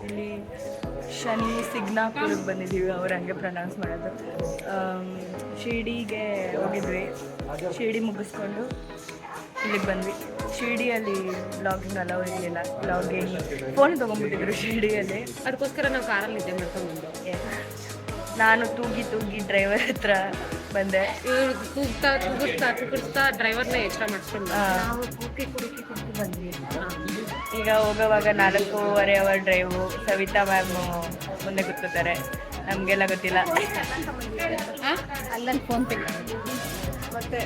ಇಲ್ಲಿ ಶನಿ ಸಿಗ್ನಾಪುರಕ್ಕೆ ಬಂದಿದ್ದೀವಿ, ಅವ್ರು ಹಂಗೆ ಪ್ರೊನೌನ್ಸ್ ಮಾಡೋದು. ಶಿರ್ಡಿಗೆ ಹೋಗಿದ್ವಿ, ಶಿರ್ಡಿ ಮುಗಿಸ್ಕೊಂಡು ಇಲ್ಲಿಗೆ ಬಂದ್ವಿ. ಶಿರ್ಡಿಯಲ್ಲಿ ಬ್ಲಾಗಿಂಗ್ ಅಲೋ ಇರಲಿಲ್ಲ, ಬ್ಲಾಗಿಂಗ್ ಫೋನ್ ತೊಗೊಂಡ್ಬಿಟ್ಟಿದ್ರು ಶಿರ್ಡಿಯಲ್ಲಿ. ಅದಕ್ಕೋಸ್ಕರ ನಾವು ಕಾರಲ್ಲಿ ನಿದ್ದೆ ಮಾಡ್ಕೊಂಡು ನಾನು ತೂಗಿ ಡ್ರೈವರ್ ಹತ್ರ ಬಂದೆ. ಇವರು ತೂಗಿಸ್ತಾ ಡ್ರೈವರ್ನೇ ಎಕ್ಸ್ಟ್ರಾ ಮಾಡಿಸ್ಕೊಂಡು ನಾವು ಕುಡುಕಿ ಬಂದ್ವಿ. ಈಗ ಹೋಗೋವಾಗ 4.5 ಅವರ್ ಡ್ರೈವು. ಸವಿತಾ ಮ್ಯಾಮ್ ಮುಂದೆ ಕೂತ್ಕೋತಾರೆ, ನಮಗೆಲ್ಲ ಗೊತ್ತಿಲ್ಲ. ಅಲ್ಲಲ್ಲಿ ಫೋನ್ ಪೇ ಮತ್ತೆ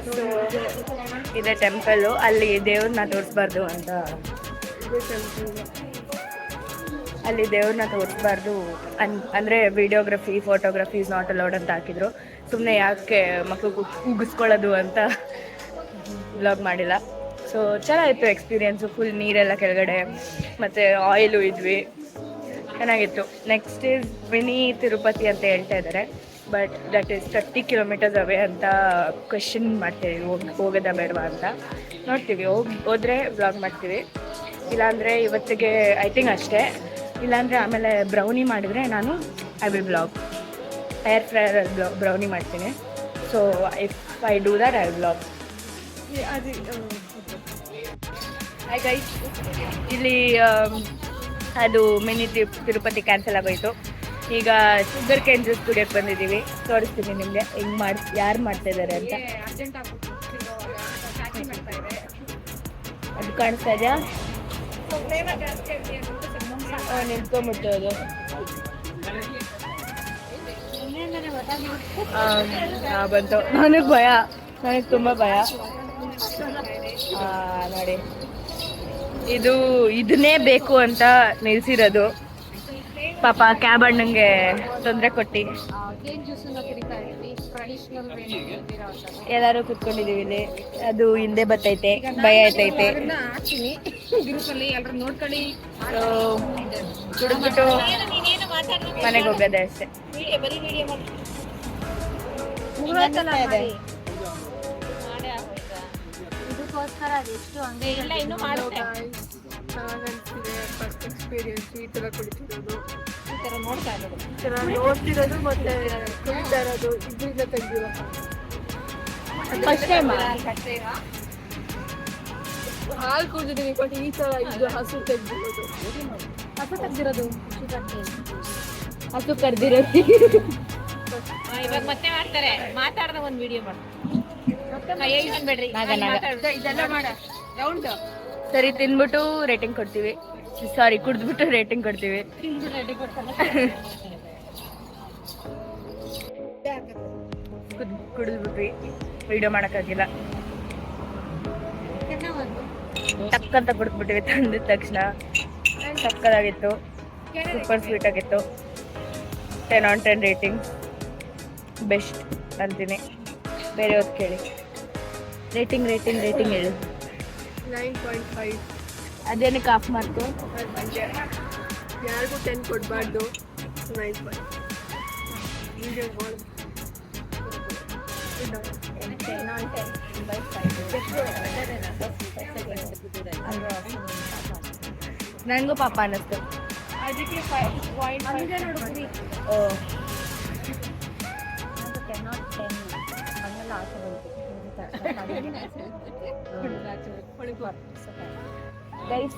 ಇದೆ ಟೆಂಪಲ್ಲು, ಅಲ್ಲಿ ದೇವ್ರನ್ನ ತೋರಿಸ್ಬಾರ್ದು ಅಂತ, ಅಲ್ಲಿ ದೇವ್ರನ್ನ ತೋರಿಸ್ಬಾರ್ದು ಅಂದರೆ videography photography is not allowed ಅಂತ ಹಾಕಿದ್ರು. ಸುಮ್ಮನೆ ಯಾಕೆ ಮಕ್ಕಳು ಉಗಿಸ್ಕೊಳ್ಳೋದು ಅಂತ ವ್ಲಾಗ್ ಮಾಡಿಲ್ಲ. ಸೊ ಚೆನ್ನಾಗಿತ್ತು ಎಕ್ಸ್ಪೀರಿಯೆನ್ಸು, ಫುಲ್ ನೀರೆಲ್ಲ ಕೆಳಗಡೆ, ಮತ್ತು ಆಯಿಲು ಇದ್ವಿ, ಚೆನ್ನಾಗಿತ್ತು. ನೆಕ್ಸ್ಟ್ ಈಸ್ ಮಿನಿ ತಿರುಪತಿ ಅಂತ ಹೇಳ್ತಾ ಇದ್ದಾರೆ, but that is 30 kilometres away ಅಂತ ಕ್ವೆಶನ್ ಮಾಡ್ತೀವಿ, ಹೋಗೋದಾ ಬೇಡವಾ ಅಂತ. ನೋಡ್ತೀವಿ, ಹೋದರೆ ವ್ಲಾಗ್ ಮಾಡ್ತೀವಿ, ಇಲ್ಲಾಂದರೆ ಇವತ್ತಿಗೆ ಐ ಥಿಂಕ್ ಅಷ್ಟೇ. ಇಲ್ಲಾಂದರೆ ಆಮೇಲೆ ಬ್ರೌನಿ ಮಾಡಿದರೆ ನಾನು ಐ ವಿಲ್ ಬ್ಲಾಗ್, ಏರ್ ಫ್ರೈಯರಲ್ಲಿ ಬ್ರೌನಿ ಮಾಡ್ತೀನಿ. So if I do that I will blog. ಇಲ್ಲಿ ಅದು ಮಿನಿ ತಿರುಪತಿ ಕ್ಯಾನ್ಸಲ್ ಆಗೋಯಿತು. ಈಗ ಶುಗರ್ ಕೇನ್ ಜ್ಯೂಸ್ ಕುಡಿಯೋಕ್ಕೆ ಬಂದಿದ್ದೀವಿ, ತೋರಿಸ್ತೀನಿ ನಿಮಗೆ ಹೆಂಗೆ ಯಾರು ಮಾಡ್ತಾಯಿದ್ದಾರೆ ಅಂತ. ಅದು ಕಾಣಿಸ್ತಾ ಇದೆಯಾ? ನಿಂತ್ಕೊಂಡ್ಬಿಟ್ಟು ಅದು ಬಂತು. ನನಗೆ ಭಯ, ನನಗೆ ತುಂಬ ಭಯ. ನೋಡಿ, ಇದನ್ನೇ ಬೇಕು ಅಂತ ನಿಲ್ಸಿರೋದು. ಪಾಪ ಕ್ಯಾಬ್ ಅಣ್ಣಂಗೆ ತೊಂದರೆ ಕೊಟ್ಟು ಎಲ್ಲರೂ ಕುತ್ಕೊಂಡಿದೀವಿ ಇಲ್ಲಿ. ಅದು ಹಿಂದೆ ಬರ್ತೈತೆ, ಭಯ ಆಯ್ತೈತೆ. ಕುಡಿದ್ಬಿಟ್ಟು ಮನೆಗೆ ಹೋಗೋದೆ ಅಷ್ಟೇ. ಇದಕ್ಕೋಸ್ಕರ ಅದೆಷ್ಟು ಹಂಗೆ ಇಲ್ಲ, ಇನ್ನೂ ಮಾಡುತ್ತೆ. ಚೆನ್ನಾಗನ್ಸಿದೆ ಫಸ್ಟ್ ಎಕ್ಸ್ಪೀರಿಯನ್ಸ್ ಈ ಥರ ಕುಡಿತಿರೋದು, ಈ ಥರ ನೋಡ್ತಾ ಇರೋದು, ಈ ಥರ ನೋಡ್ತಿರೋದು ಮತ್ತೆ ಕುಡಿತಾ ಇರೋದು ಇಬ್ಬರಿಂದ ತೆಗ್ದಿರೋ ಫಸ್ಟ್ ಟೈಮ್ ಹಾಲು ಕುಡಿದಿದ್ದೀನಿ. ಬಟ್ ಈ ಥರ ಇದು ಹಸು ತೆಗ್ದಿರೋದು, ಹಸು ಕರ್ದಿರೋದು. ಇವಾಗ ಮತ್ತೆ ಮಾಡ್ತಾರೆ, ಮಾತಾಡ್ದ ಒಂದು ವಿಡಿಯೋ ಮಾಡಿ ಇದೆಲ್ಲ ಮಾಡ ರೌಂಡ್. ಸರಿ, ತಿನ್ಬಿಟ್ಟು ರೇಟಿಂಗ್ ಕೊಡ್ತೀವಿ. ಸಾರಿ, ಕುಡಿದ್ಬಿಟ್ಟು ರೇಟಿಂಗ್ ಕೊಡ್ತೀವಿ. ಕುಡಿದ್ಬಿಟ್ವಿ, ವಿಡಿಯೋ ಮಾಡೋಕ್ಕಾಗಿಲ್ಲ. ಟಕ್ಕಂತ ಕುಡಿದ್ಬಿಟ್ಟಿವಿ ತಂದಿದ ತಕ್ಷಣ. ಸಕ್ಕದಾಗಿತ್ತು, ಸೂಪರ್ ಸ್ವೀಟ್ ಆಗಿತ್ತು. 10 on 10 ರೇಟಿಂಗ್, ಬೆಸ್ಟ್ ಅಂತೀನಿ. ಬೇರೆಯವ್ರು ಕೇಳಿ ರೇಟಿಂಗ್ ಹೇಳಿ. 9.5. ಅದೇನಕ್ಕೆ ಆಫ್ ಮಾಡ್ತು? ಯಾರಿಗೂ 10 ಕೊಡಬಾರ್ದು. 9. ನನಗೂ ಪಾಪ ಅನ್ನಿಸ್ತು, ಅದಕ್ಕೆ 5.5. ಓ ಗೈಸ್,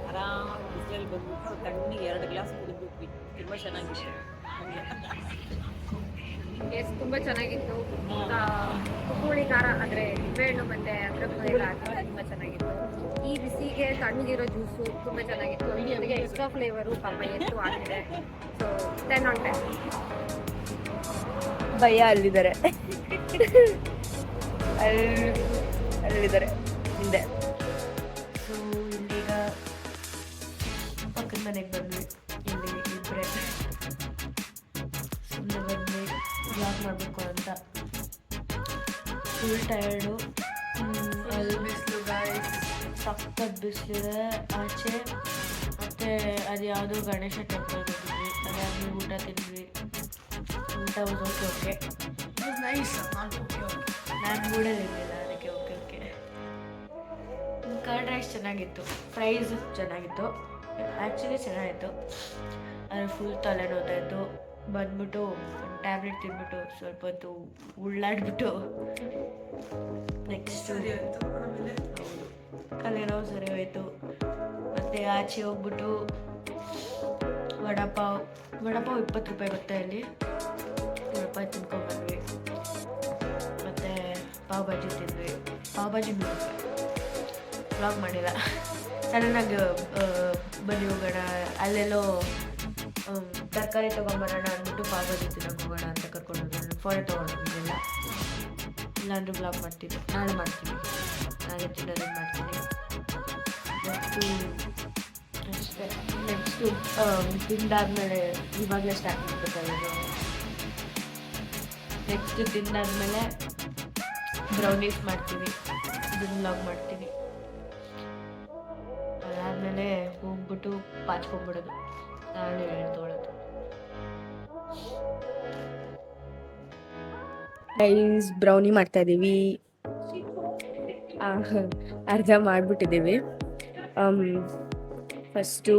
ಆರಾಮಾಗಿ ಬಿಸಿಲಲ್ಲಿ ಬಂದ್ಬಿಟ್ಟು ತಣ್ಣಗೆ 2 ಗ್ಲಾಸ್ ಕುಡಿದ್ಬಿಟ್ವಿ. ತುಂಬ ಚೆನ್ನಾಗಿತ್ತು, ತುಂಬ ಚೆನ್ನಾಗಿತ್ತು. ಹುಳಿ ಖಾರ ಅಂದರೆ ನಿಂಬೆಹಣ್ಣು ಮತ್ತು ಅದ್ರದ್ದು ಎಲ್ಲ ತುಂಬ ಚೆನ್ನಾಗಿತ್ತು. ಈ ಬಿಸಿಗೆ ತಣ್ಣಗಿರೋ ಜ್ಯೂಸು ತುಂಬ ಚೆನ್ನಾಗಿತ್ತು. ಜೊತೆಗೆ ಎಕ್ಸ್ಟ್ರಾ ಫ್ಲೇವರು ಪಾಪ ಎಷ್ಟು ಆಗಿದೆ. So 10 on 10. ಭಯ ಅಲ್ಲಿದ್ದಾರೆ, ಅಲ್ಲಿದ್ದಾರೆ ಹಿಂದೆ. ಸೊ ಇಲ್ಲೀಗ ಪಕ್ಕದ ಮನೆಗೆ ಬಂದ್ವಿ. ಇಲ್ಲಿ ಇಬ್ಬರೇ ಸುಮ್ಮನೆ ಬಂದ್ವಿ ಬ್ಲಾಗ್ ಮಾಡಬೇಕು ಅಂತ. Full tired. ಅಲ್ಲಿ ಬಿಸಿಲು ಗಾಯ್ಸ್, ಸಖತ್ ಬಿಸಿಲಿದೆ ಆಚೆ. ಮತ್ತು ಅದು ಯಾವುದೋ ಗಣೇಶ ಟೆಂಪಲ್ ಹೋಗಿದ್ವಿ, ಅದಾದ್ಮೇಲೆ ಊಟ ತಿಂದ್ವಿ. ಊಟ ಓಕೆ. ನಾನು ಮೂಡಲ್ಲಿರಲಿಲ್ಲ, ಅದಕ್ಕೆ ಓಕೆ. ಕರ್ಡ್ ರೈಸ್ ಚೆನ್ನಾಗಿತ್ತು, ಫ್ರೈಸ್ ಚೆನ್ನಾಗಿತ್ತು. ಆ್ಯಕ್ಚುಲಿ ಚೆನ್ನಾಗಿತ್ತು, ಆದರೆ ಫುಲ್ ತಲೆನೋವ್ತಾ ಇತ್ತು. ಬಂದ್ಬಿಟ್ಟು ಟ್ಯಾಬ್ಲೆಟ್ ತಿಂದ್ಬಿಟ್ಟು ಸ್ವಲ್ಪ ಹೊತ್ತು ಉಳ್ಳಾಡ್ಬಿಟ್ಟು ನೆಕ್ಸ್ಟ್ ತಲೆನೋವು ಸರಿ ಹೋಯಿತು. ಮತ್ತು ಆಚೆ ಹೋಗ್ಬಿಟ್ಟು ವಡಾಪಾವ್ 20 ರೂಪಾಯಿ ಗೊತ್ತಾ ಇಲ್ಲಿ, 20 ರೂಪಾಯಿ ತಿನ್ಕೊಂಡ್ಬಂದ್ವಿ. ಮತ್ತು ಪಾವ್ ಭಾಜಿ ತಿಂದ್ವಿ. ಪಾವ್ ಭಾಜಿ 100 ರೂಪಾಯಿ. ವ್ಲಾಗ್ ಮಾಡಿಲ್ಲ, ಸಡನ್ನಾಗಿ ಬನ್ನಿ ಹೋಗೋಣ, ಅಲ್ಲೆಲ್ಲೋ ತರಕಾರಿ ತೊಗೊಂಬರೋಣ ಅಂದ್ಬಿಟ್ಟು ಪಾವ್ ಭಾಜಿ ತಿನ್ನೋಕೆ ಹೋಗೋಣ ಅಂತ ಕರ್ಕೊಂಡು ಹೋಗೋಣ. ಫೋಟೋ ತೊಗೊಂಡಿಲ್ಲ, ಇಲ್ಲಾಂದ್ರೆ ವ್ಲಾಗ್ ಮಾಡ್ತೀನಿ, ನಾಳೆ ಮಾಡ್ತೀನಿ, ನಾಳೆ ತಿನ್ನೋದನ್ನು ಮಾಡ್ತೀನಿ. ನೆಕ್ಸ್ಟು ತಿಂದಾದ್ಮೇಲೆ ಇವಾಗಲೇ ಸ್ಟಾರ್ಟ್ ಮಾಡಬೇಕಾಗಿದ್ದು. ನೆಕ್ಸ್ಟ್ ತಿಂದಾದ್ಮೇಲೆ ಬ್ರೌನೀಸ್ ಮಾಡ್ತೀವಿ, ಇದನ್ನು ವ್ಲಾಗ್ ಮಾಡ್ತೀನಿ. ಅದಾದಮೇಲೆ ಹೋಗ್ಬಿಟ್ಟು ಪಾಚ್ಕೊಂಡ್ಬಿಡೋದು, ನಾಳೆ ತೊಗೊಳೋದು. ರೈಸ್ ಬ್ರೌನಿ ಮಾಡ್ತಾಯಿದ್ದೀವಿ, ಅರ್ಧ ಮಾಡಿಬಿಟ್ಟಿದ್ದೀವಿ. ಫಸ್ಟು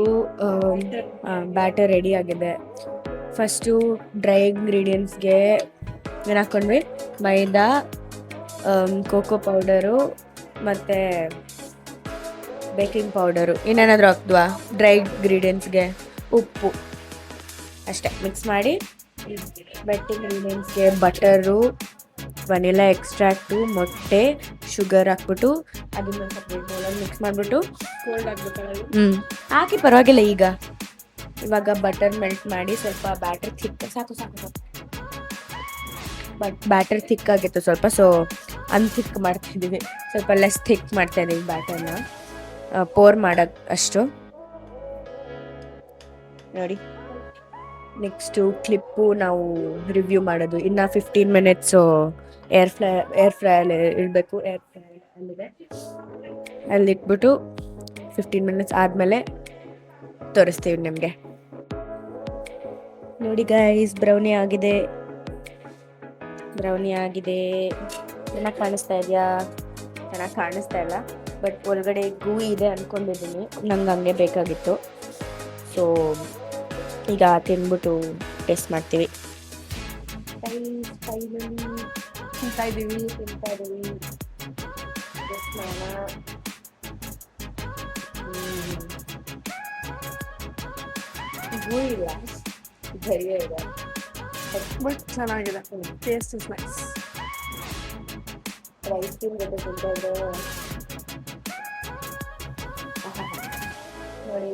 ಬ್ಯಾಟರ್ ರೆಡಿ ಆಗಿದೆ. ಫಸ್ಟು ಡ್ರೈ ಇಂಗ್ರೀಡಿಯೆಂಟ್ಸ್ಗೆ ಏನು ಹಾಕ್ಕೊಂಡ್ವಿ, ಮೈದಾ, ಕೋಕೋ ಪೌಡರು ಮತ್ತು ಬೇಕಿಂಗ್ ಪೌಡರು, ಇನ್ನೇನಾದರೂ ಹಾಕ್ದ್ವಾ ಡ್ರೈ ಇಂಗ್ರೀಡಿಯೆಂಟ್ಸ್ಗೆ, ಉಪ್ಪು ಅಷ್ಟೇ ಮಿಕ್ಸ್ ಮಾಡಿ. ವೆಟ್ ಇಂಗ್ರೀಡಿಯೆಂಟ್ಸ್ಗೆ ಬಟರು, ವನಿಲಾ ಎಕ್ಸ್ಟ್ರಾಕ್ಟು, ಮೊಟ್ಟೆ, ಶುಗರ್ ಹಾಕ್ಬಿಟ್ಟು ಅದನ್ನ ಸಪ್ರೇಟ್ ಬೌಲಲ್ಲಿ ಮಿಕ್ಸ್ ಮಾಡಿಬಿಟ್ಟು ಕೋಲ್ಡ್ ಆಗಬೇಕಲ್ಲ. ಹಾಕಿ ಪರವಾಗಿಲ್ಲ. ಇವಾಗ ಬಟರ್ ಮೆಲ್ಟ್ ಮಾಡಿ ಸ್ವಲ್ಪ ಬ್ಯಾಟರ್ ಸಾಕು ಬ್ಯಾಟರ್ ಥಿಕ್ ಆಗಿತ್ತು ಸ್ವಲ್ಪ, ಸೊ ಅನ್ಥಿಕ್ ಮಾಡ್ತಿದ್ದೀವಿ, ಸ್ವಲ್ಪ ಲೆಸ್ ಥಿಕ್ ಮಾಡ್ತಾಯಿದ್ದೀವಿ ಬ್ಯಾಟರ್ನ, ಪೋರ್ ಮಾಡೋಕ್ಕೆ ಅಷ್ಟು ನೋಡಿ. ನೆಕ್ಸ್ಟು ಕ್ಲಿಪ್ಪು ನಾವು ರಿವ್ಯೂ ಮಾಡೋದು, ಇನ್ನು 15 ಮಿನಿಟ್ಸು ಏರ್ ಫ್ರೈಯಲ್ಲಿ ಇಡಬೇಕು. ಏರ್ ಫ್ರೈ ಅಲ್ಲಿದೆ, ಅಲ್ಲಿ ಇಟ್ಬಿಟ್ಟು 15 ಮಿನಿಟ್ಸ್ ಆದಮೇಲೆ ತೋರಿಸ್ತೀವಿ ನಿಮಗೆ. ನೋಡಿ ಗೈಸ್, ಬ್ರೌನಿ ಆಗಿದೆ. ಚೆನ್ನಾಗಿ ಕಾಣಿಸ್ತಾ ಇದೆಯಾ? ಚೆನ್ನಾಗಿ ಕಾಣಿಸ್ತಾ ಇಲ್ಲ, ಬಟ್ ಒಳಗಡೆ ಗೂ ಇದೆ ಅಂದ್ಕೊಂಡಿದ್ದೀನಿ, ನಂಗೆ ಹಂಗೆ ಬೇಕಾಗಿತ್ತು. ಸೊ ಈಗ ತಿಂದ್ಬಿಟ್ಟು ಟೇಸ್ಟ್ ಮಾಡ್ತೀವಿ. ತಿಂತಾ ಇದ್ದೀವಿ. ಗೂ ಇಲ್ಲ, ಧೈರ್ಯ ಇದೆ, ಬಟ್ ಚೆನ್ನಾಗಿದೆ. Taste is nice. ರೈಸ್ ಜೊತೆ ತಿಂತಾ ಇದೆ ನೋಡಿ.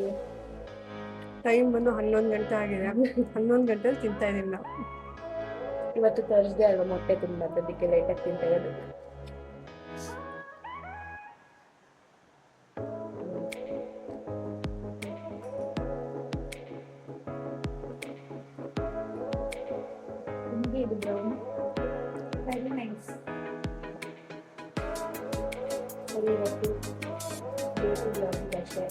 ಟೈಮ್ ಬಂದು 11 ಗಂಟೆ ಆಗಿದೆ. 11 ಗಂಟೆಲಿ ತಿಂತಾ ಇದೀವಿ ನಾವು. ಇವತ್ತು ಥರ್ಸ್ಡೇ ಅಲ್ವಾ, ಮೊಟ್ಟೆ ತಿನ್ಬಾರ್ದು, ಅದಕ್ಕೆ ಲೈಟಾಗಿ ತಿಂತಾ ಇರೋದು. ಇದು ಬ್ರೌನ್ ವೆರಿ ನೈಸ್. ಸರಿ, ಇವತ್ತು ಬೇಕು ಬ್ಲೌಸ್ ಅಷ್ಟೇ.